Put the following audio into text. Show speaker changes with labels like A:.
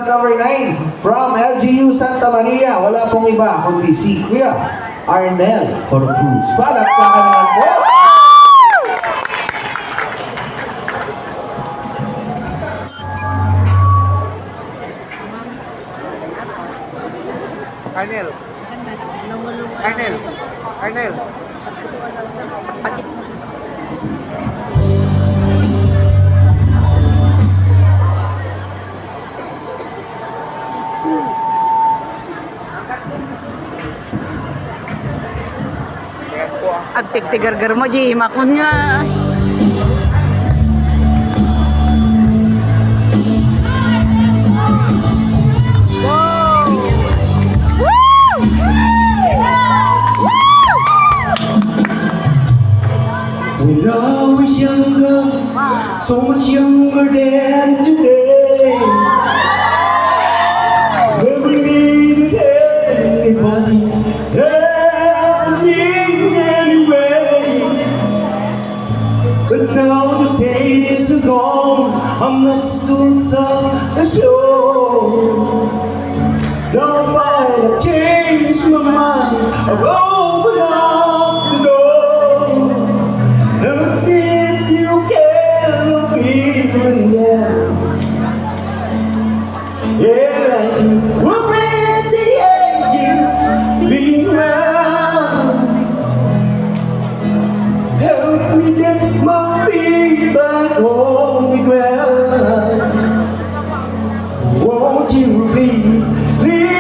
A: at number 9 from LGU Santa Maria. Wala pong iba kundi si Kuya Arnel Corpus. Palakpakan naman po!
B: Arnel. Arnel. Arnel.
C: At tiktigar-gar mo, Ji. Makon nga.
D: When I was younger, so much younger than today, never needed anybody's help in any way. But now the days are gone, I'm not so sure. Now I've changed my mind, I've opened up the door. And if you can feel it now, yeah, you will miss the angel being around. Help me get my feet back on the ground. Won't you please leave